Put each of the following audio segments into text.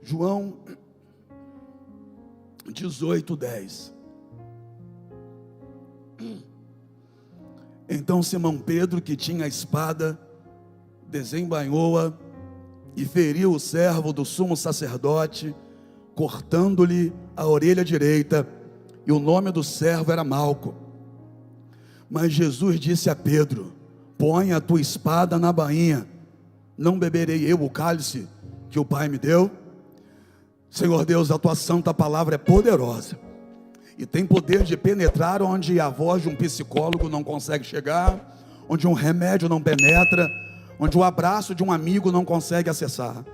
João 18:10. Então Simão Pedro, que tinha a espada, desembainhou-a e feriu o servo do sumo sacerdote, cortando-lhe a orelha direita, e o nome do servo era Malco. Mas Jesus disse a Pedro: põe a tua espada na bainha, não beberei eu o cálice que o Pai me deu? Senhor Deus, a tua santa palavra é poderosa e tem poder de penetrar onde a voz de um psicólogo não consegue chegar, onde um remédio não penetra, onde o abraço de um amigo não consegue acessar.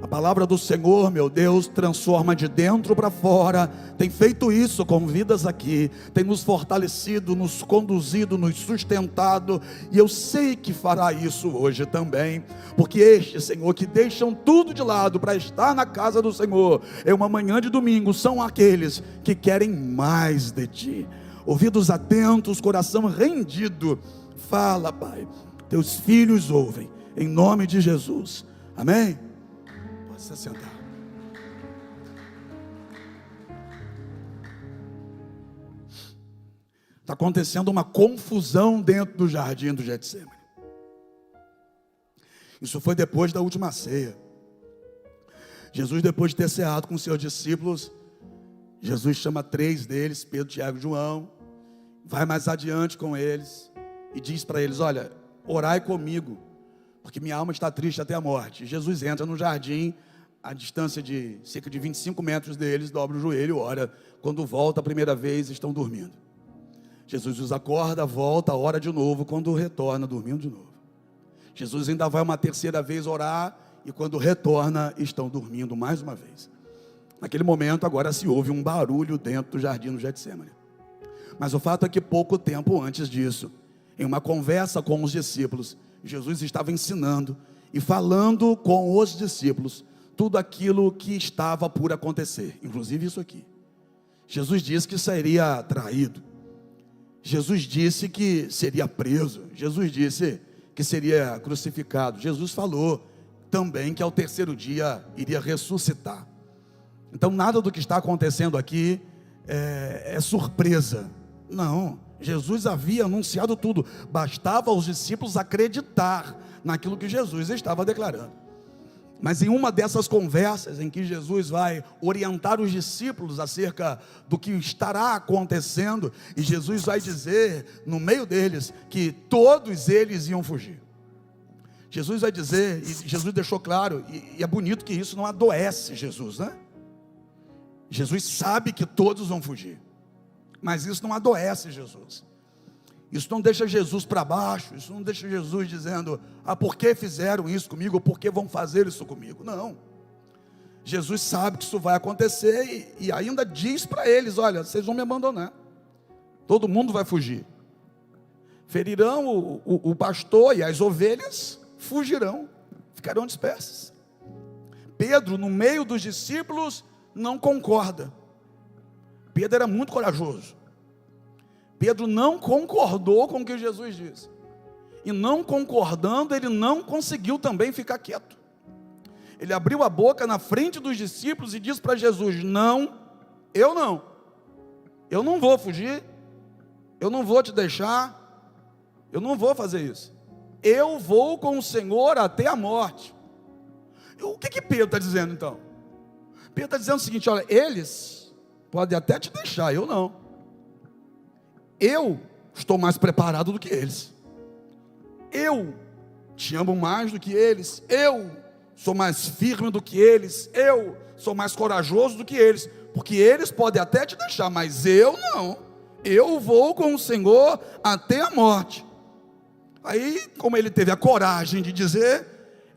A palavra do Senhor, meu Deus, transforma de dentro para fora. Tem feito isso com vidas aqui, tem nos fortalecido, nos conduzido, nos sustentado, e eu sei que fará isso hoje também, porque estes, Senhor, que deixam tudo de lado para estar na casa do Senhor, é uma manhã de domingo, são aqueles que querem mais de Ti. Ouvidos atentos, coração rendido. Fala, Pai, teus filhos ouvem, em nome de Jesus, amém? Pode se sentar. Está acontecendo uma confusão dentro do jardim do Getsemane. Isso foi depois da última ceia. Jesus, depois de ter ceado com os seus discípulos, Jesus chama 3 deles, Pedro, Tiago e João, vai mais adiante com eles e diz para eles: olha, orai comigo, porque minha alma está triste até a morte. Jesus entra no jardim, a distância de cerca de 25 metros deles, dobra o joelho e ora. Quando volta a primeira vez, estão dormindo. Jesus os acorda, volta, ora de novo. Quando retorna, dormindo de novo. Jesus ainda vai uma terceira vez orar, e quando retorna, estão dormindo mais uma vez. Naquele momento, agora se ouve um barulho dentro do jardim do Getsemane. Mas o fato é que pouco tempo antes disso, em uma conversa com os discípulos, Jesus estava ensinando e falando com os discípulos tudo aquilo que estava por acontecer, inclusive isso aqui. Jesus disse que seria traído, Jesus disse que seria preso, Jesus disse que seria crucificado, Jesus falou também que ao terceiro dia iria ressuscitar. Então nada do que está acontecendo aqui é surpresa, não. Jesus havia anunciado tudo, bastava aos discípulos acreditar naquilo que Jesus estava declarando. Mas em uma dessas conversas em que Jesus vai orientar os discípulos acerca do que estará acontecendo, e Jesus vai dizer no meio deles que todos eles iam fugir. Jesus vai dizer, e Jesus deixou claro, e é bonito que isso não adoece Jesus, né? Jesus sabe que todos vão fugir, mas isso não adoece Jesus. Isso não deixa Jesus para baixo. Isso não deixa Jesus dizendo: ah, por que fizeram isso comigo? Ou por que vão fazer isso comigo? Não. Jesus sabe que isso vai acontecer e ainda diz para eles: olha, vocês vão me abandonar, todo mundo vai fugir, ferirão o pastor, e as ovelhas fugirão, ficarão dispersas. Pedro, no meio dos discípulos, não concorda. Pedro era muito corajoso. Pedro não concordou com o que Jesus disse, e não concordando, ele não conseguiu também ficar quieto. Ele abriu a boca na frente dos discípulos e disse para Jesus: não, eu não vou fugir, eu não vou te deixar, eu não vou fazer isso, eu vou com o Senhor até a morte. O que Pedro está dizendo então? Pedro está dizendo o seguinte: olha, eles podem até te deixar, eu não. Eu estou mais preparado do que eles, eu te amo mais do que eles, eu sou mais firme do que eles, eu sou mais corajoso do que eles, porque eles podem até te deixar, mas eu não, eu vou com o Senhor até a morte. Aí, como ele teve a coragem de dizer,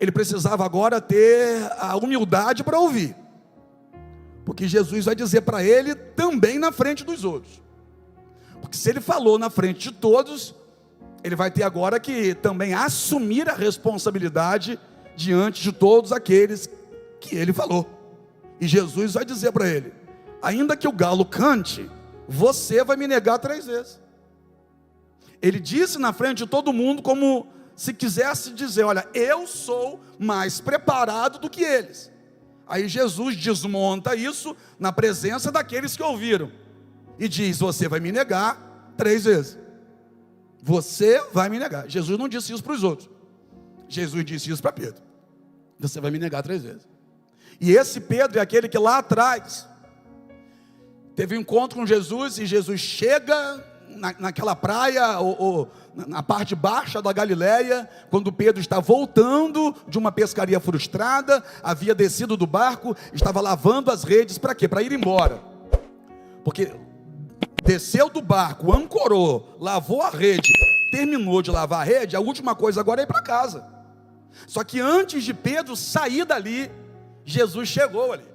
ele precisava agora ter a humildade para ouvir, porque Jesus vai dizer para ele também na frente dos outros. Porque se ele falou na frente de todos, ele vai ter agora que também assumir a responsabilidade diante de todos aqueles que ele falou. E Jesus vai dizer para ele: ainda que o galo cante, você vai me negar 3 vezes. Ele disse na frente de todo mundo como se quisesse dizer: olha, eu sou mais preparado do que eles. Aí Jesus desmonta isso na presença daqueles que ouviram. E diz: você vai me negar 3 vezes. Você vai me negar. Jesus não disse isso para os outros. Jesus disse isso para Pedro: você vai me negar 3 vezes. E esse Pedro é aquele que lá atrás teve um encontro com Jesus, e Jesus chega naquela praia, ou na parte baixa da Galileia, quando Pedro está voltando de uma pescaria frustrada, havia descido do barco, estava lavando as redes. Para quê? Para ir embora. Porque desceu do barco, ancorou, lavou a rede, terminou de lavar a rede, a última coisa agora é ir para casa. Só que antes de Pedro sair dali, Jesus chegou ali.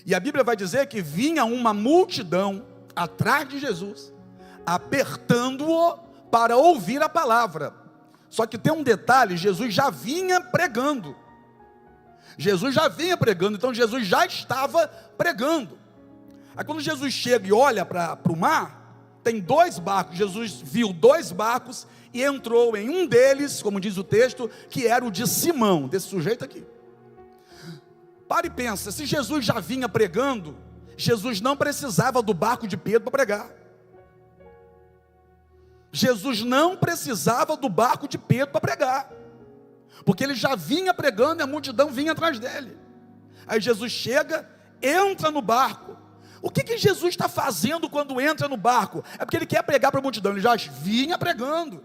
E a Bíblia vai dizer que vinha uma multidão atrás de Jesus, apertando-o para ouvir a palavra. Só que tem um detalhe: Jesus já vinha pregando. Então Jesus já estava pregando. Aí quando Jesus chega e olha para o mar, tem 2 barcos. Jesus viu 2 barcos e entrou em um deles, como diz o texto, que era o de Simão, desse sujeito aqui. Para e pensa, se Jesus já vinha pregando, Jesus não precisava do barco de Pedro para pregar. Jesus não precisava do barco de Pedro para pregar, porque ele já vinha pregando e a multidão vinha atrás dele. Aí Jesus chega, entra no barco. O que Jesus está fazendo quando entra no barco? É porque ele quer pregar para a multidão, ele já vinha pregando.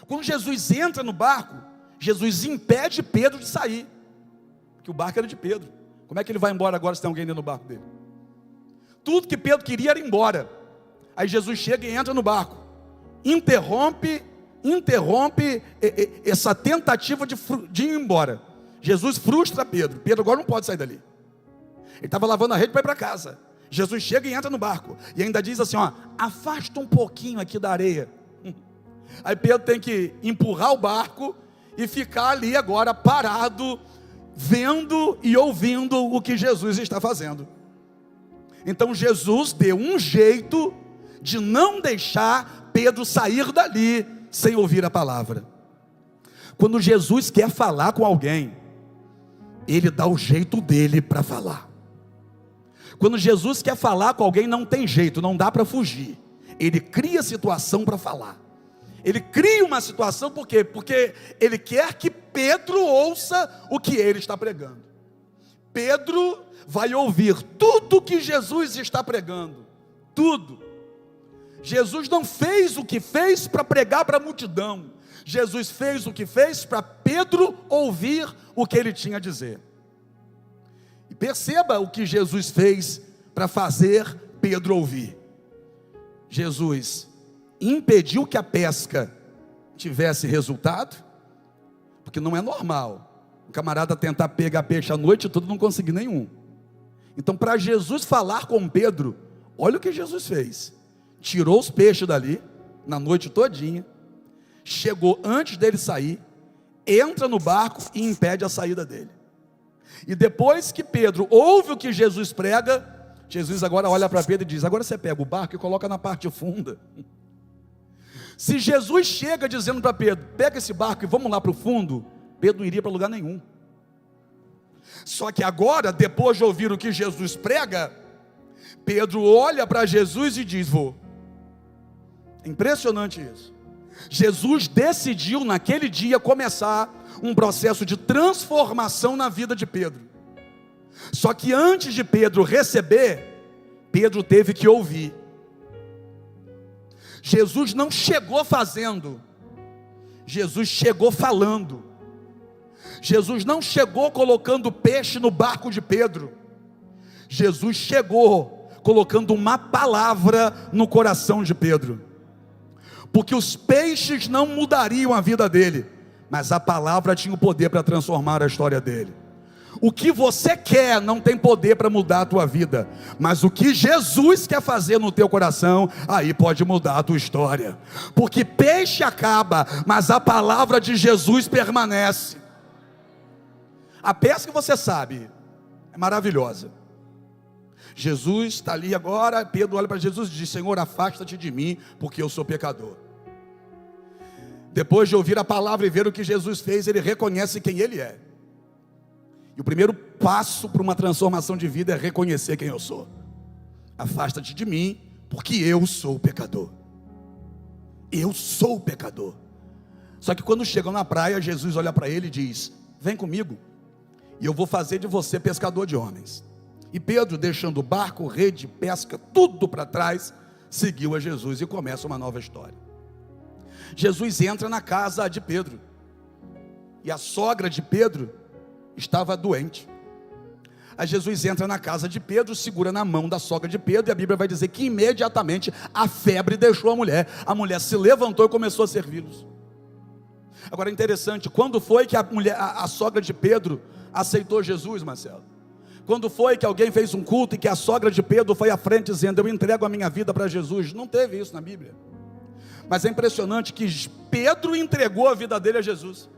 Quando Jesus entra no barco, Jesus impede Pedro de sair, porque o barco era de Pedro. Como é que ele vai embora agora se tem alguém dentro do barco dele? Tudo que Pedro queria era ir embora. Aí Jesus chega e entra no barco, interrompe essa tentativa de ir embora. Jesus frustra Pedro. Pedro agora não pode sair dali. Ele estava lavando a rede para ir para casa. Jesus chega e entra no barco, e ainda diz assim: afasta um pouquinho aqui da areia. Aí Pedro tem que empurrar o barco e ficar ali agora parado, vendo e ouvindo o que Jesus está fazendo. Então Jesus deu um jeito de não deixar Pedro sair dali sem ouvir a palavra. Quando Jesus quer falar com alguém, ele dá o jeito dele para falar. Quando Jesus quer falar com alguém, não tem jeito, não dá para fugir. Ele cria situação para falar. Ele cria uma situação, por quê? Porque ele quer que Pedro ouça o que ele está pregando. Pedro vai ouvir tudo que Jesus está pregando. Tudo. Jesus não fez o que fez para pregar para a multidão. Jesus fez o que fez para Pedro ouvir o que ele tinha a dizer. E perceba o que Jesus fez para fazer Pedro ouvir. Jesus impediu que a pesca tivesse resultado, porque não é normal o camarada tentar pegar peixe a noite toda e não conseguir nenhum. Então, para Jesus falar com Pedro, olha o que Jesus fez: tirou os peixes dali na noite todinha, chegou antes dele sair, entra no barco e impede a saída dele. E depois que Pedro ouve o que Jesus prega, Jesus agora olha para Pedro e diz: agora você pega o barco e coloca na parte funda. Se Jesus chega dizendo para Pedro: pega esse barco e vamos lá para o fundo, Pedro não iria para lugar nenhum. Só que agora, depois de ouvir o que Jesus prega, Pedro olha para Jesus e diz: vou. Impressionante isso. Jesus decidiu naquele dia começar um processo de transformação na vida de Pedro. Só que antes de Pedro receber, Pedro teve que ouvir. Jesus não chegou fazendo, Jesus chegou falando. Jesus não chegou colocando peixe no barco de Pedro, Jesus chegou colocando uma palavra no coração de Pedro. Porque os peixes não mudariam a vida dele, mas a palavra tinha o poder para transformar a história dele. O que você quer não tem poder para mudar a tua vida, mas o que Jesus quer fazer no teu coração, aí pode mudar a tua história. Porque peixe acaba, mas a palavra de Jesus permanece. A pesca, você sabe, é maravilhosa. Jesus está ali agora, Pedro olha para Jesus e diz: Senhor, afasta-te de mim, porque eu sou pecador. Depois de ouvir a palavra e ver o que Jesus fez, ele reconhece quem ele é. E o primeiro passo para uma transformação de vida é reconhecer quem eu sou. Afasta-te de mim, porque eu sou pecador. Eu sou pecador. Só que quando chegam na praia, Jesus olha para ele e diz: vem comigo, e eu vou fazer de você pescador de homens. E Pedro, deixando o barco, rede, pesca, tudo para trás, seguiu a Jesus, e começa uma nova história. Jesus entra na casa de Pedro, e a sogra de Pedro estava doente. Aí Jesus entra na casa de Pedro, segura na mão da sogra de Pedro, e a Bíblia vai dizer que imediatamente a febre deixou a mulher se levantou e começou a servi-los. Agora é interessante, quando foi que a sogra de Pedro aceitou Jesus, Marcelo? Quando foi que alguém fez um culto e que a sogra de Pedro foi à frente dizendo: eu entrego a minha vida para Jesus? Não teve isso na Bíblia. Mas é impressionante que Pedro entregou a vida dele a Jesus.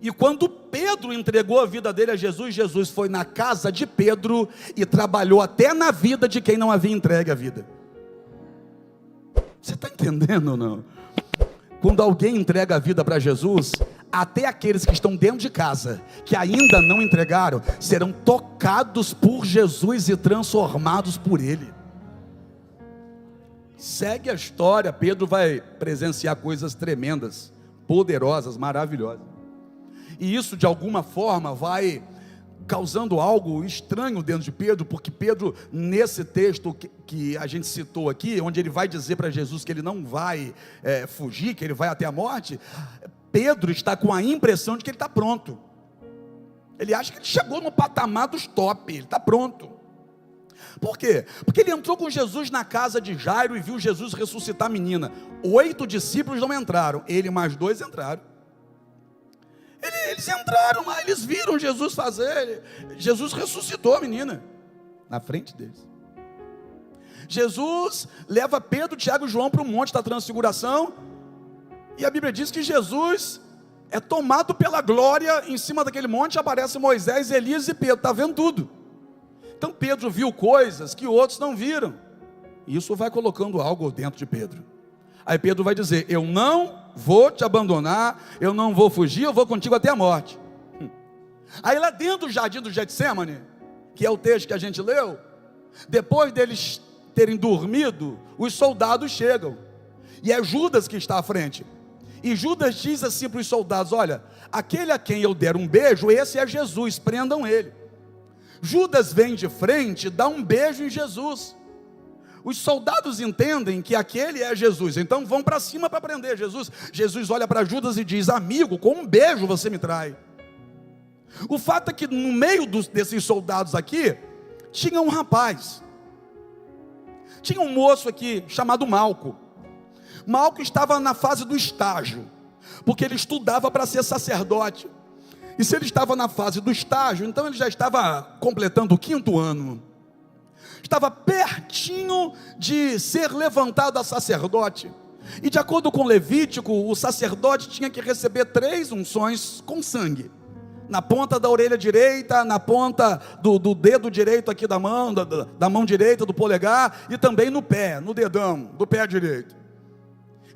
E quando Pedro entregou a vida dele a Jesus, Jesus foi na casa de Pedro e trabalhou até na vida de quem não havia entregue a vida. Você está entendendo ou não? Quando alguém entrega a vida para Jesus, até aqueles que estão dentro de casa, que ainda não entregaram, serão tocados por Jesus e transformados por Ele. Segue a história, Pedro vai presenciar coisas tremendas, poderosas, maravilhosas. E isso de alguma forma vai causando algo estranho dentro de Pedro, porque Pedro, nesse texto que a gente citou aqui, onde ele vai dizer para Jesus que ele não vai fugir, que ele vai até a morte, Pedro está com a impressão de que ele está pronto. Ele acha que ele chegou no patamar dos top, ele está pronto. Por quê? Porque ele entrou com Jesus na casa de Jairo e viu Jesus ressuscitar a menina. 8 discípulos não entraram, ele mais 2 entraram. Eles entraram lá, eles viram Jesus fazer. Jesus ressuscitou a menina na frente deles. Jesus leva Pedro, Tiago e João para o monte da transfiguração, e a Bíblia diz que Jesus é tomado pela glória. Em cima daquele monte aparece Moisés, Elias e Pedro. Está vendo tudo. Então Pedro viu coisas que outros não viram, e isso vai colocando algo dentro de Pedro. Aí Pedro vai dizer: eu não vou te abandonar, eu não vou fugir, eu vou contigo até a morte. Aí lá dentro do jardim do Getsemane, que é o texto que a gente leu, depois deles terem dormido, os soldados chegam, e é Judas que está à frente, e Judas diz assim para os soldados: olha, aquele a quem eu der um beijo, esse é Jesus, prendam ele. Judas vem de frente, dá um beijo em Jesus. Os soldados entendem que aquele é Jesus, então vão para cima para prender Jesus. Jesus olha para Judas e diz: amigo, com um beijo você me trai. O fato é que no meio desses soldados aqui, tinha um rapaz, tinha um moço aqui, chamado Malco. Malco estava na fase do estágio, porque ele estudava para ser sacerdote. E se ele estava na fase do estágio, então ele já estava completando o 5º ano. Estava pertinho de ser levantado a sacerdote. E de acordo com Levítico, o sacerdote tinha que receber 3 unções com sangue. Na ponta da orelha direita, na ponta do dedo direito aqui da mão, da mão direita, do polegar, e também no pé, no dedão do pé direito.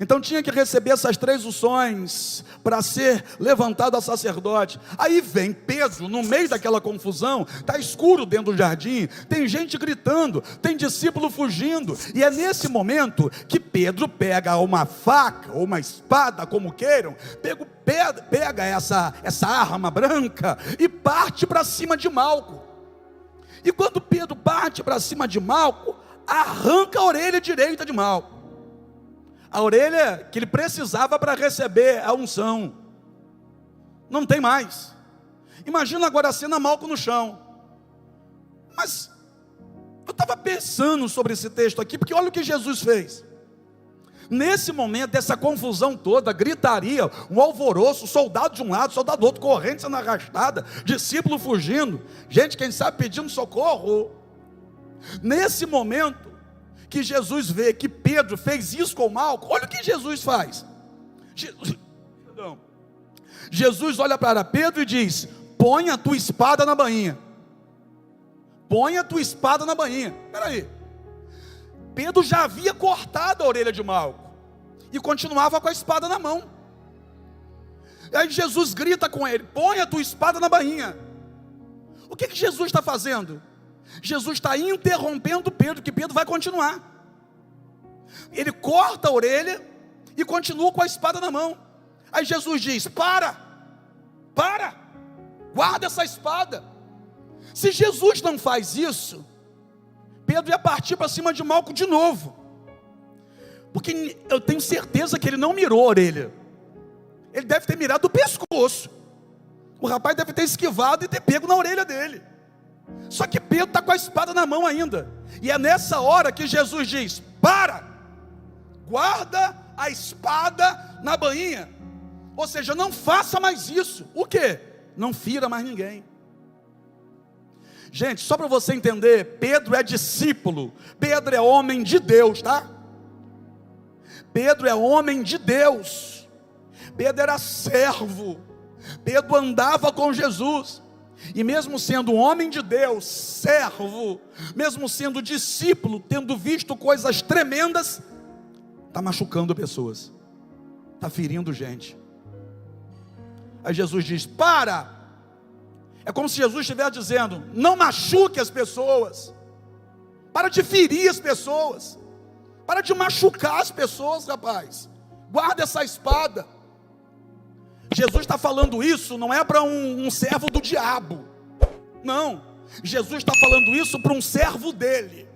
Então tinha que receber essas 3 unções para ser levantado a sacerdote. Aí vem Pedro, no meio daquela confusão, está escuro dentro do jardim, tem gente gritando, tem discípulo fugindo, e é nesse momento que Pedro pega uma faca, ou uma espada, como queiram, pega essa arma branca e parte para cima de Malco. E quando Pedro parte para cima de Malco, arranca a orelha direita de Malco. A orelha que ele precisava para receber a unção. Não tem mais. Imagina agora a cena, Malco no chão. Mas eu estava pensando sobre esse texto aqui, porque olha o que Jesus fez. Nesse momento, dessa confusão toda, gritaria, um alvoroço, soldado de um lado, soldado do outro, corrente sendo arrastada, discípulo fugindo, gente, quem sabe, pedindo socorro. Nesse momento que Jesus vê que Pedro fez isso com Malco, olha o que Jesus faz. Jesus olha para Pedro e diz: põe a tua espada na bainha. Põe a tua espada na bainha. Espera aí. Pedro já havia cortado a orelha de Malco e continuava com a espada na mão. Aí Jesus grita com ele: põe a tua espada na bainha. O que Jesus está fazendo? Jesus está interrompendo Pedro, que Pedro vai continuar. Ele corta a orelha e continua com a espada na mão. Aí Jesus diz: para, guarda essa espada. Se Jesus não faz isso, Pedro ia partir para cima de Malco de novo, porque eu tenho certeza que ele não mirou a orelha, ele deve ter mirado o pescoço. O rapaz deve ter esquivado e ter pego na orelha dele. Só que Pedro está com a espada na mão ainda, e é nessa hora que Jesus diz: para, guarda a espada na bainha. Ou seja, não faça mais isso. O quê? Não fira mais ninguém. Gente, só para você entender, Pedro é discípulo, Pedro é homem de Deus, tá? Pedro é homem de Deus, Pedro era servo, Pedro andava com Jesus, e mesmo sendo homem de Deus, servo, mesmo sendo discípulo, tendo visto coisas tremendas, está machucando pessoas, está ferindo gente. Aí Jesus diz: para. É como se Jesus estivesse dizendo: não machuque as pessoas, para de ferir as pessoas, para de machucar as pessoas, rapaz. Guarda essa espada. Jesus está falando isso, não é para um servo do diabo, não. Jesus está falando isso para um servo dele.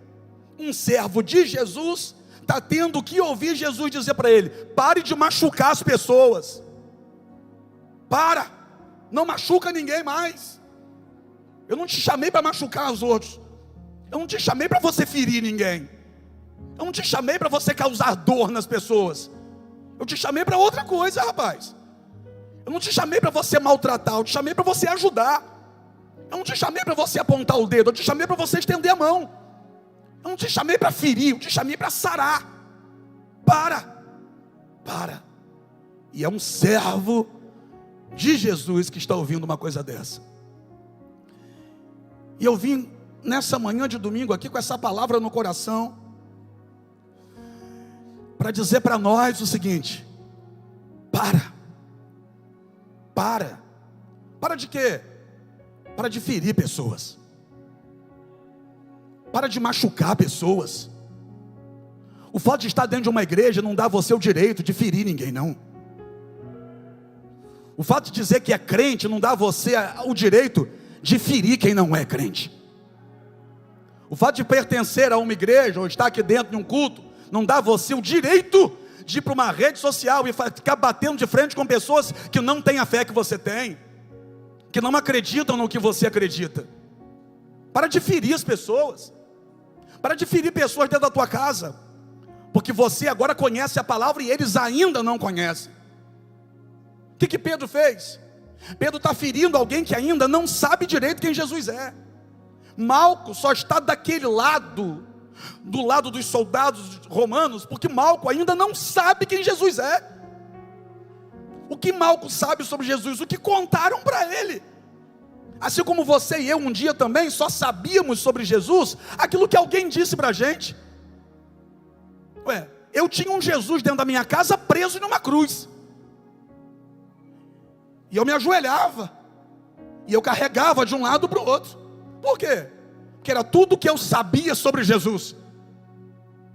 Um servo de Jesus está tendo que ouvir Jesus dizer para ele: pare de machucar as pessoas, não machuca ninguém mais. Eu não te chamei para machucar os outros, eu não te chamei para você ferir ninguém, eu não te chamei para você causar dor nas pessoas, eu te chamei para outra coisa, rapaz. Eu não te chamei para você maltratar, eu te chamei para você ajudar. Eu não te chamei para você apontar o dedo, eu te chamei para você estender a mão. Eu não te chamei para ferir, eu te chamei para sarar. Para. E é um servo de Jesus que está ouvindo uma coisa dessa. E eu vim nessa manhã de domingo aqui com essa palavra no coração, para dizer para nós o seguinte: para de quê? Para de ferir pessoas, para de machucar pessoas. O fato de estar dentro de uma igreja não dá a você o direito de ferir ninguém, não. O fato de dizer que é crente não dá a você o direito de ferir quem não é crente. O fato de pertencer a uma igreja ou estar aqui dentro de um culto não dá a você o direito de ir para uma rede social e ficar batendo de frente com pessoas que não têm a fé que você tem, que não acreditam no que você acredita. Para de ferir as pessoas, para de ferir pessoas dentro da tua casa, porque você agora conhece a palavra e eles ainda não conhecem. O que Pedro fez? Pedro está ferindo alguém que ainda não sabe direito quem Jesus é. Malco só está daquele lado, do lado dos soldados romanos, porque Malco ainda não sabe quem Jesus é. O que Malco sabe sobre Jesus? O que contaram para ele. Assim como você e eu um dia também só sabíamos sobre Jesus aquilo que alguém disse para a gente. Eu tinha um Jesus dentro da minha casa preso numa cruz, e eu me ajoelhava, e eu carregava de um lado para o outro. Por quê? Porque era tudo que eu sabia sobre Jesus,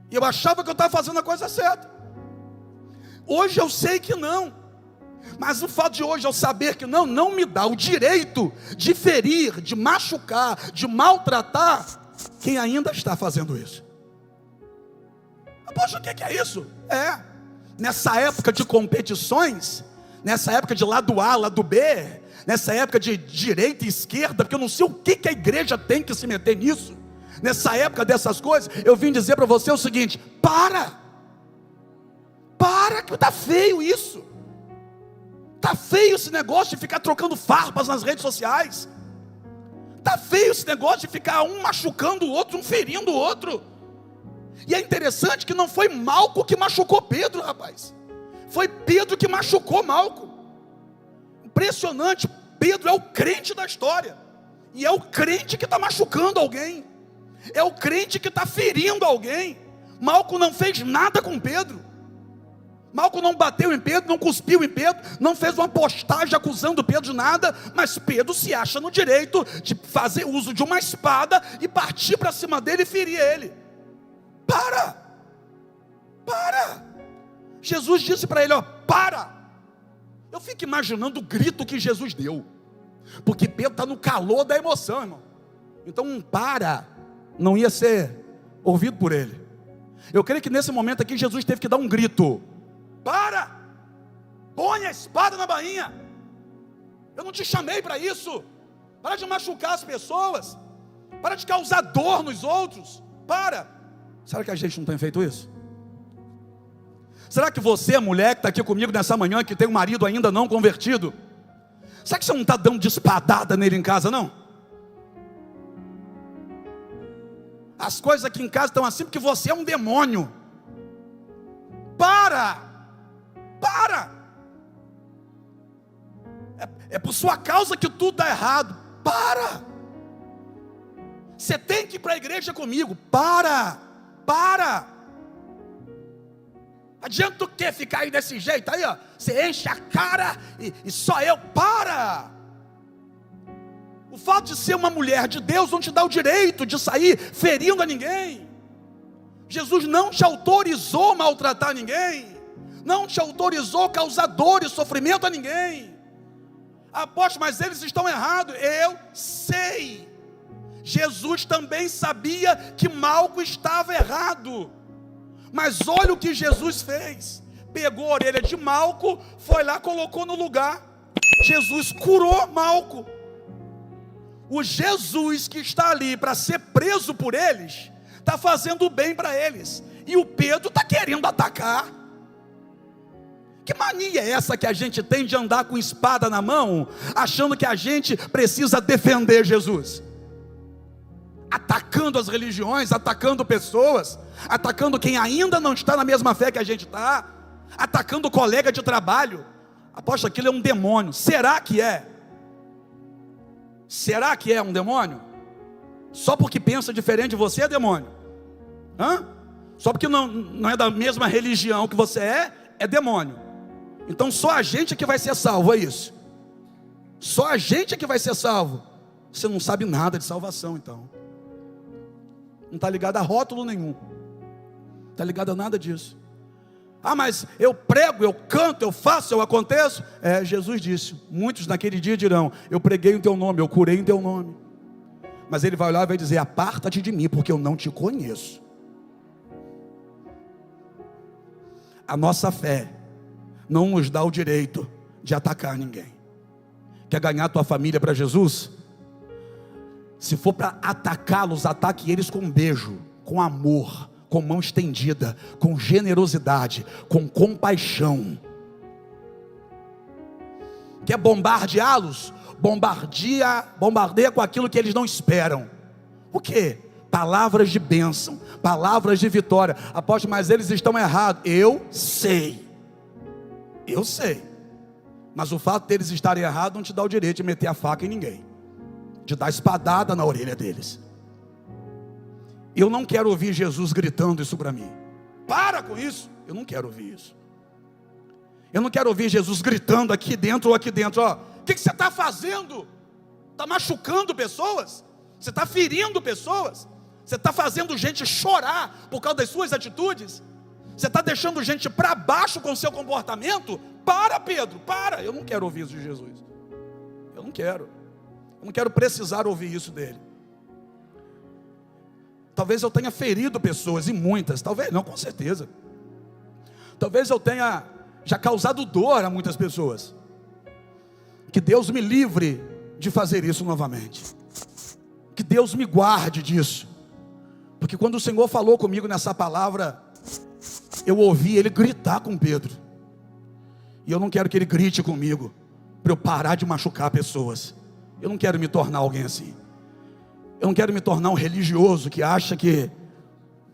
e eu achava que eu estava fazendo a coisa certa. Hoje eu sei que não, mas o fato de hoje eu saber que não me dá o direito de ferir, de machucar, de maltratar quem ainda está fazendo isso. Poxa, o que é isso? Nessa época de competições, nessa época de lado A, lado B, nessa época de direita e esquerda, porque eu não sei o que a igreja tem que se meter nisso, nessa época dessas coisas, eu vim dizer para você o seguinte: para, que está feio isso, está feio esse negócio de ficar trocando farpas nas redes sociais, está feio esse negócio de ficar um machucando o outro, um ferindo o outro. E é interessante que não foi Malco que machucou Pedro, rapaz, foi Pedro que machucou Malco. Impressionante. Pedro é o crente da história, e é o crente que está machucando alguém, é o crente que está ferindo alguém. Malco não fez nada com Pedro. Malco não bateu em Pedro, não cuspiu em Pedro, não fez uma postagem acusando Pedro de nada, mas Pedro se acha no direito de fazer uso de uma espada e partir para cima dele e ferir ele. Para! Jesus disse para ele, para! Eu fico imaginando o grito que Jesus deu, porque Pedro está no calor da emoção, irmão. Então para não ia ser ouvido por ele. Eu creio que nesse momento aqui Jesus teve que dar um grito: para! Põe a espada na bainha. Eu não te chamei para isso. Para de machucar as pessoas. Para de causar dor nos outros. Para! Será que a gente não tem feito isso? Será que você, mulher que está aqui comigo nessa manhã, que tem um marido ainda não convertido, será que você não está dando de espadada nele em casa, não? As coisas aqui em casa estão assim porque você é um demônio. Para! É por sua causa que tudo está errado. Para! Você tem que ir para a igreja comigo. Para! Adianta o que ficar aí desse jeito aí, ó? Você enche a cara e só eu. Para! O fato de ser uma mulher de Deus não te dá o direito de sair ferindo a ninguém. Jesus não te autorizou maltratar ninguém, não te autorizou causar dor e sofrimento a ninguém. Apóstolo, mas eles estão errados. Eu sei. Jesus também sabia que Malco estava errado, mas olha o que Jesus fez. Pegou a orelha de Malco, foi lá, colocou no lugar. Jesus curou Malco. O Jesus que está ali para ser preso por eles, está fazendo bem para eles, e o Pedro está querendo atacar. Que mania é essa que a gente tem de andar com espada na mão, achando que a gente precisa defender Jesus? Atacando as religiões, atacando pessoas, atacando quem ainda não está na mesma fé que a gente está, atacando o colega de trabalho. Aposto, aquilo é um demônio. Será que é? Será que é um demônio? Só porque pensa diferente de você é demônio? Só porque não é da mesma religião que você é demônio. Então só a gente é que vai ser salvo, é isso? Só a gente é que vai ser salvo. Você não sabe nada de salvação, então. Não está ligado a rótulo nenhum. Não está ligado a nada disso. Mas eu prego, eu canto, eu faço, eu aconteço. Jesus disse, muitos naquele dia dirão: eu preguei em teu nome, eu curei em teu nome. Mas ele vai olhar e vai dizer: aparta-te de mim, porque eu não te conheço. A nossa fé não nos dá o direito de atacar ninguém. Quer ganhar tua família para Jesus? Se for para atacá-los, ataque eles com um beijo, com amor, com mão estendida, com generosidade, com compaixão. Quer bombardeá-los? Bombardeia com aquilo que eles não esperam. O quê? Palavras de bênção, palavras de vitória. Apóstolo, mas eles estão errados. Eu sei. Mas o fato deles estarem errados não te dá o direito de meter a faca em ninguém, de dar espadada na orelha deles. Eu não quero ouvir Jesus gritando isso para mim. Para com isso. Eu não quero ouvir isso. Eu não quero ouvir Jesus gritando aqui dentro ou aqui dentro: o que você está fazendo? Está machucando pessoas? Você está ferindo pessoas? Você está fazendo gente chorar por causa das suas atitudes? Você está deixando gente para baixo com o seu comportamento? Para, Pedro, para. Eu não quero ouvir isso de Jesus. Eu não quero precisar ouvir isso dele. Talvez eu tenha ferido pessoas, e muitas, talvez não, com certeza. Talvez eu tenha já causado dor a muitas pessoas. Que Deus me livre de fazer isso novamente. Que Deus me guarde disso. Porque quando o Senhor falou comigo nessa palavra, eu ouvi Ele gritar com Pedro. E eu não quero que Ele grite comigo, para eu parar de machucar pessoas. Eu não quero me tornar alguém assim. Eu não quero me tornar um religioso que acha que,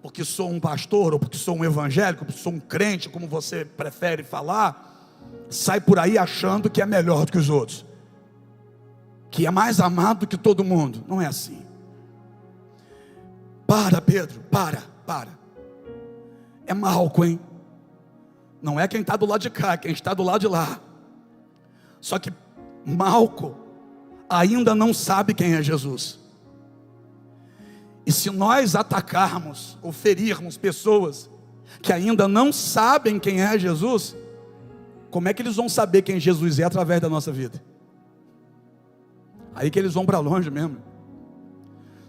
porque sou um pastor, ou porque sou um evangélico, porque sou um crente, como você prefere falar, sai por aí achando que é melhor do que os outros, que é mais amado do que todo mundo. Não é assim. Para, Pedro, para. É Malco, hein? Não é quem está do lado de cá, é quem está do lado de lá. Só que Malco ainda não sabe quem é Jesus. E se nós atacarmos ou ferirmos pessoas que ainda não sabem quem é Jesus, como é que eles vão saber quem Jesus é através da nossa vida? Aí que eles vão para longe mesmo.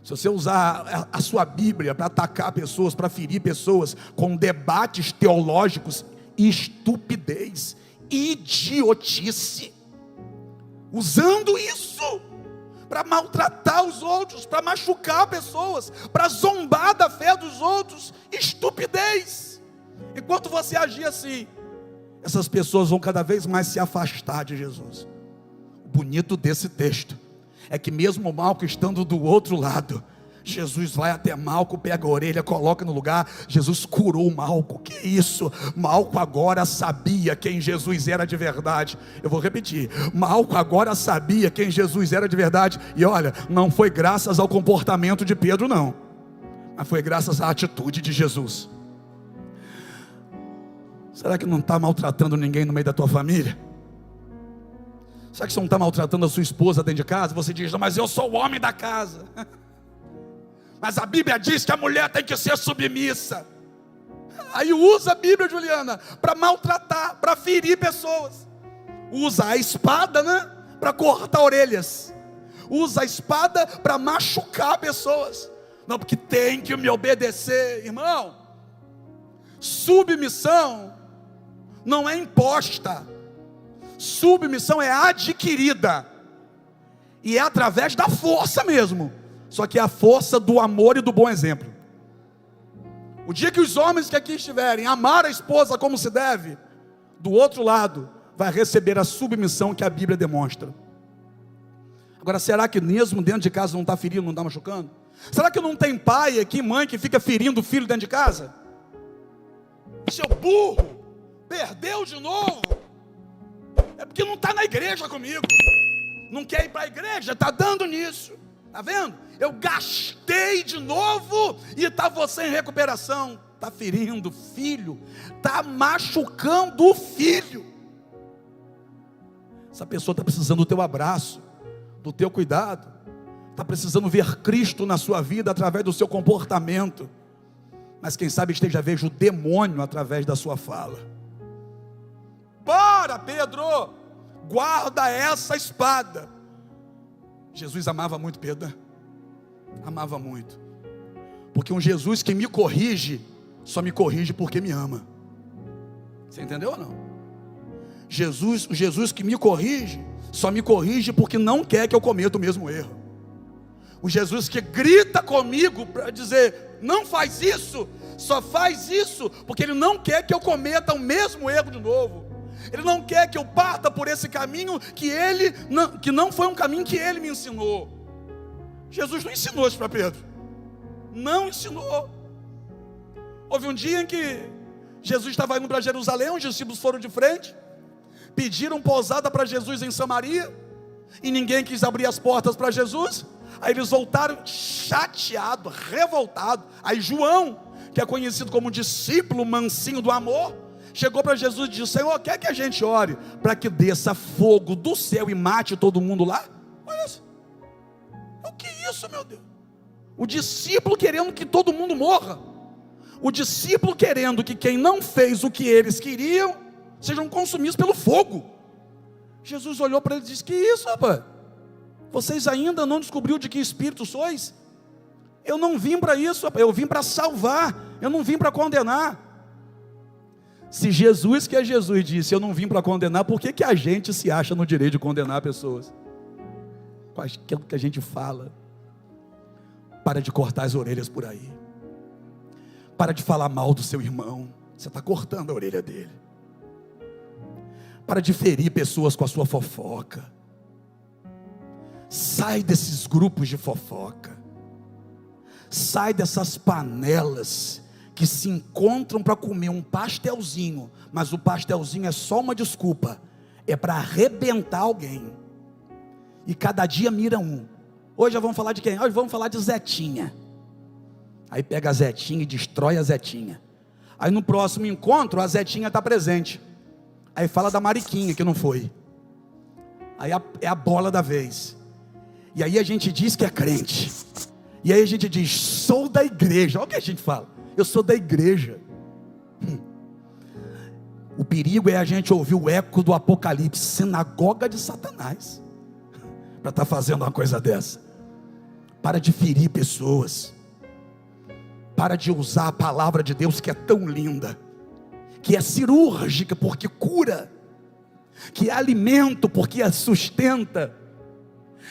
Se você usar a sua Bíblia para atacar pessoas, para ferir pessoas com debates teológicos, estupidez, idiotice, usando isso para maltratar os outros, para machucar pessoas, para zombar da fé dos outros, estupidez. Enquanto você agir assim, essas pessoas vão cada vez mais se afastar de Jesus. O bonito desse texto é que mesmo Malco estando do outro lado, Jesus vai até Malco, pega a orelha, coloca no lugar. Jesus curou Malco. Que isso? Malco agora sabia quem Jesus era de verdade. Eu vou repetir, Malco agora sabia quem Jesus era de verdade. E olha, não foi graças ao comportamento de Pedro não, mas foi graças à atitude de Jesus. Será que não está maltratando ninguém no meio da tua família? Será que você não está maltratando a sua esposa dentro de casa? Você diz, não, mas eu sou o homem da casa. Mas a Bíblia diz que a mulher tem que ser submissa. Aí usa a Bíblia, Juliana, para maltratar, para ferir pessoas. Usa a espada, né, para cortar orelhas. Usa a espada para machucar pessoas. Não, porque tem que me obedecer. Irmão, submissão não é imposta. Submissão é adquirida. E é através da força mesmo. Só que é a força do amor e do bom exemplo. O dia que os homens que aqui estiverem amar a esposa como se deve, do outro lado vai receber a submissão que a Bíblia demonstra. Agora, será que mesmo dentro de casa não está ferindo, não está machucando? Será que não tem pai aqui, mãe, que fica ferindo o filho dentro de casa? Seu burro, perdeu de novo. É porque não está na igreja comigo. Não quer ir para a igreja, está dando nisso. Está vendo? Eu gastei de novo e está você em recuperação. Está ferindo o filho, está machucando o filho. Essa pessoa está precisando do teu abraço, do teu cuidado. Está precisando ver Cristo na sua vida através do seu comportamento. Mas quem sabe esteja vendo o demônio através da sua fala. Para, Pedro, guarda essa espada. Jesus amava muito Pedro, né? Amava muito. Porque um Jesus que me corrige, só me corrige porque me ama. Você entendeu ou não? O Jesus que me corrige, só me corrige porque não quer que eu cometa o mesmo erro. O Jesus que grita comigo para dizer, não faz isso, só faz isso porque Ele não quer que eu cometa o mesmo erro de novo. Ele não quer que eu parta por esse caminho que não foi um caminho que Ele me ensinou. Jesus não ensinou isso para Pedro. Não ensinou. Houve um dia em que Jesus estava indo para Jerusalém, os discípulos foram de frente, pediram pousada para Jesus em Samaria, e ninguém quis abrir as portas para Jesus. Aí eles voltaram chateados, revoltados. Aí João, que é conhecido como discípulo mansinho do amor, chegou para Jesus e disse, Senhor, quer que a gente ore para que desça fogo do céu e mate todo mundo lá? Olha isso. O que é isso, meu Deus? O discípulo querendo que todo mundo morra. O discípulo querendo que quem não fez o que eles queriam sejam consumidos pelo fogo. Jesus olhou para ele e disse, que isso, rapaz? Vocês ainda não descobriram de que espírito sois? Eu não vim para isso, rapaz. Eu vim para salvar, eu não vim para condenar. Se Jesus, que é Jesus, disse, eu não vim para condenar, por que a gente se acha no direito de condenar pessoas? Com aquilo que a gente fala. Para de cortar as orelhas por aí. Para de falar mal do seu irmão. Você está cortando a orelha dele. Para de ferir pessoas com a sua fofoca. Sai desses grupos de fofoca. Sai dessas panelas que se encontram para comer um pastelzinho, mas o pastelzinho é só uma desculpa, é para arrebentar alguém. E cada dia mira um. Hoje já vamos falar de quem? Hoje vamos falar de Zetinha. Aí pega a Zetinha e destrói a Zetinha. Aí no próximo encontro, a Zetinha está presente. Aí fala da Mariquinha, que não foi. Aí é a bola da vez. E aí a gente diz que é crente. E aí a gente diz, sou da igreja. Olha o que a gente fala, eu sou da igreja. O perigo é a gente ouvir o eco do Apocalipse, sinagoga de Satanás, para estar fazendo uma coisa dessa. Para de ferir pessoas. Para de usar a palavra de Deus, que é tão linda, que é cirúrgica porque cura, que é alimento porque a sustenta,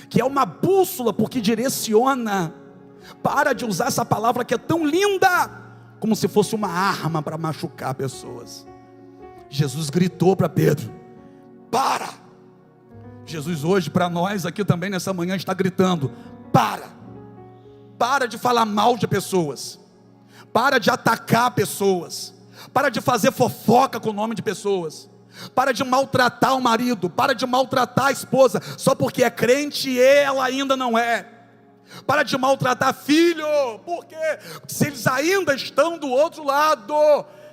que é uma bússola porque direciona. Para de usar essa palavra que é tão linda, como se fosse uma arma para machucar pessoas. Jesus gritou para Pedro, para. Jesus hoje para nós aqui também nessa manhã está gritando, para de falar mal de pessoas, para de atacar pessoas, para de fazer fofoca com o nome de pessoas, para de maltratar o marido, para de maltratar a esposa, só porque é crente e ela ainda não é. Para de maltratar filho, porque se eles ainda estão do outro lado,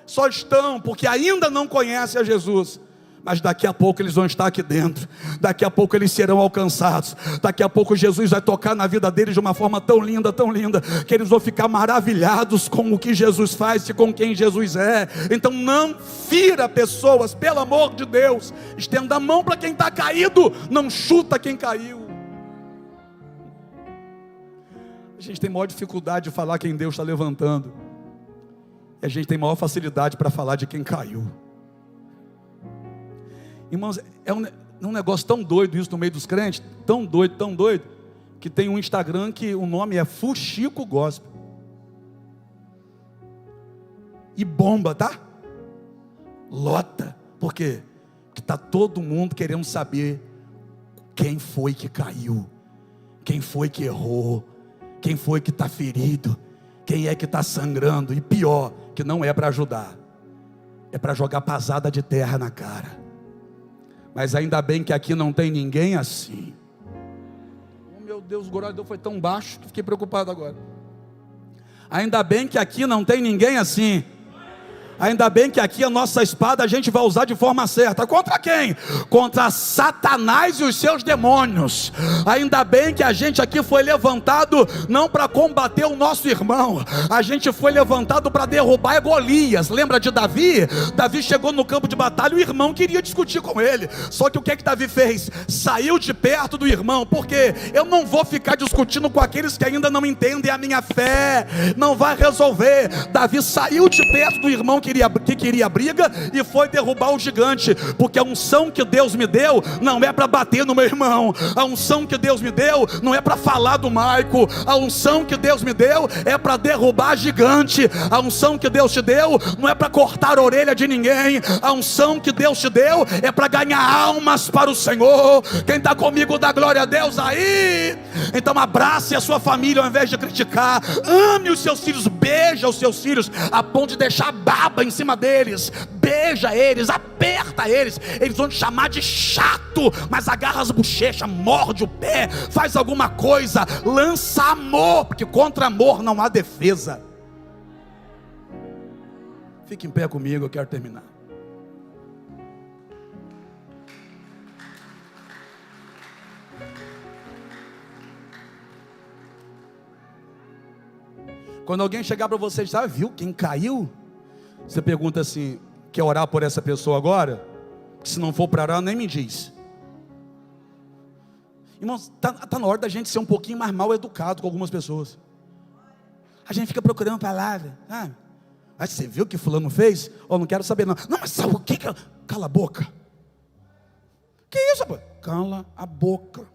só estão porque ainda não conhecem a Jesus. Mas daqui a pouco eles vão estar aqui dentro, daqui a pouco eles serão alcançados, daqui a pouco Jesus vai tocar na vida deles de uma forma tão linda, que eles vão ficar maravilhados com o que Jesus faz e com quem Jesus é. Então não fira pessoas, pelo amor de Deus, estenda a mão para quem está caído, não chuta quem caiu. A gente tem maior dificuldade de falar quem Deus está levantando, e a gente tem maior facilidade para falar de quem caiu. Irmãos, é um negócio tão doido isso no meio dos crentes, tão doido, que tem um Instagram que o nome é Fuxico Gospel. E bomba, tá? Lota. Por quê? Porque está todo mundo querendo saber quem foi que caiu, quem foi que errou, quem foi que está ferido, quem é que está sangrando. E pior, que não é para ajudar, é para jogar pasada de terra na cara. Mas ainda bem que aqui não tem ninguém assim. Oh, meu Deus, o glória a Deus foi tão baixo que fiquei preocupado agora. Ainda bem que aqui não tem ninguém assim. Ainda bem que aqui a nossa espada a gente vai usar de forma certa. Contra quem? Contra Satanás e os seus demônios. Ainda bem que a gente aqui foi levantado não para combater o nosso irmão, a gente foi levantado para derrubar Golias. Lembra de Davi? Davi chegou no campo de batalha e o irmão queria discutir com ele. Só que o que é que Davi fez? Saiu de perto do irmão. Porque eu não vou ficar discutindo com aqueles que ainda não entendem a minha fé. Não vai resolver. Davi saiu de perto do irmão que queria briga e foi derrubar o gigante. Porque a unção que Deus me deu não é para bater no meu irmão. A unção que Deus me deu não é para falar do Maico. A unção que Deus me deu é para derrubar gigante. A unção que Deus te deu não é para cortar a orelha de ninguém. A unção que Deus te deu é para ganhar almas para o Senhor. Quem está comigo dá glória a Deus aí. Então abrace a sua família ao invés de criticar. Ame os seus filhos, beija os seus filhos a ponto de deixar baba em cima deles. Beija eles, aperta eles. Eles vão te chamar de chato, mas agarra as bochechas, morde o pé, faz alguma coisa, lança amor, porque contra amor não há defesa. Fique em pé comigo, eu quero terminar. Quando alguém chegar para você e dizer, viu quem caiu? Você pergunta assim, quer orar por essa pessoa agora? Porque se não for para orar, nem me diz. Irmãos, está na hora da gente ser um pouquinho mais mal educado com algumas pessoas. A gente fica procurando palavra, sabe? Mas você viu o que fulano fez? Oh, não quero saber não. Não, mas sabe o que? Cala a boca. Que isso, rapaz? Cala a boca.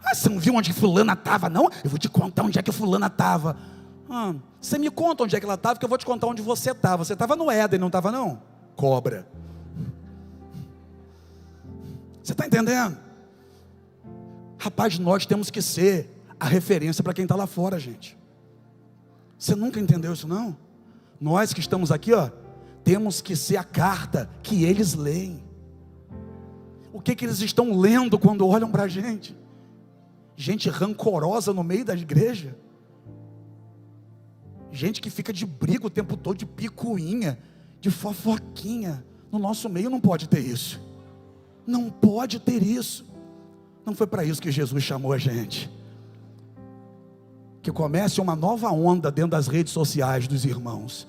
Ah, você não viu onde fulana estava, não? Eu vou te contar onde é que fulana estava. Você me conta onde é que ela estava, que eu vou te contar onde você estava. Você estava no Éden, não estava não? Cobra. Você está entendendo? Rapaz, nós temos que ser a referência para quem está lá fora, gente. Você nunca entendeu isso não? Nós que estamos aqui, ó, temos que ser a carta que eles leem. O que eles estão lendo quando olham para a gente? Gente rancorosa no meio da igreja. Gente que fica de briga o tempo todo, de picuinha, de fofoquinha. No nosso meio não pode ter isso. Não pode ter isso. Não foi para isso que Jesus chamou a gente. Que comece uma nova onda dentro das redes sociais dos irmãos,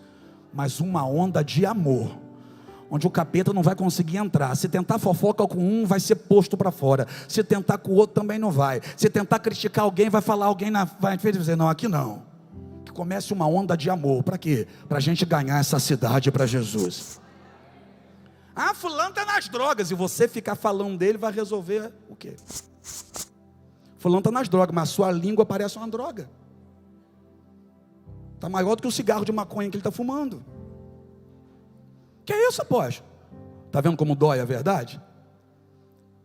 mas uma onda de amor, onde o capeta não vai conseguir entrar. Se tentar fofoca com um, vai ser posto para fora. Se tentar com o outro, também não vai. Se tentar criticar alguém, vai falar alguém vai dizer, não, aqui não. Que comece uma onda de amor. Para quê? Para a gente ganhar essa cidade para Jesus. Ah, fulano está nas drogas, e você ficar falando dele vai resolver o quê? Fulano está nas drogas, mas a sua língua parece uma droga. Está maior do que o cigarro de maconha que ele está fumando. Que é isso, apóstolo? Está vendo como dói a verdade?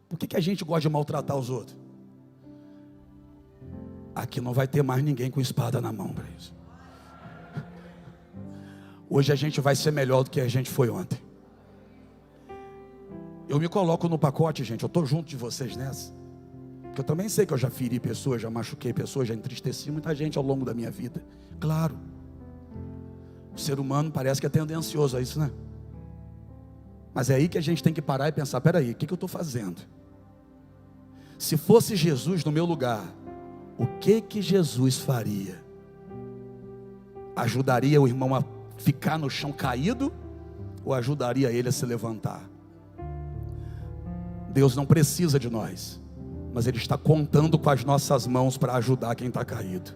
Por que a gente gosta de maltratar os outros? Aqui não vai ter mais ninguém com espada na mão para isso. Hoje a gente vai ser melhor do que a gente foi ontem. Eu me coloco no pacote, gente. Eu estou junto de vocês nessa. Porque eu também sei que eu já feri pessoas, já machuquei pessoas, já entristeci muita gente ao longo da minha vida. Claro. O ser humano parece que é tendencioso a isso, né? Mas é aí que a gente tem que parar e pensar, peraí, o que eu estou fazendo? Se fosse Jesus no meu lugar, o que Jesus faria? Ajudaria o irmão a ficar no chão caído? Ou ajudaria ele a se levantar? Deus não precisa de nós, mas Ele está contando com as nossas mãos para ajudar quem está caído.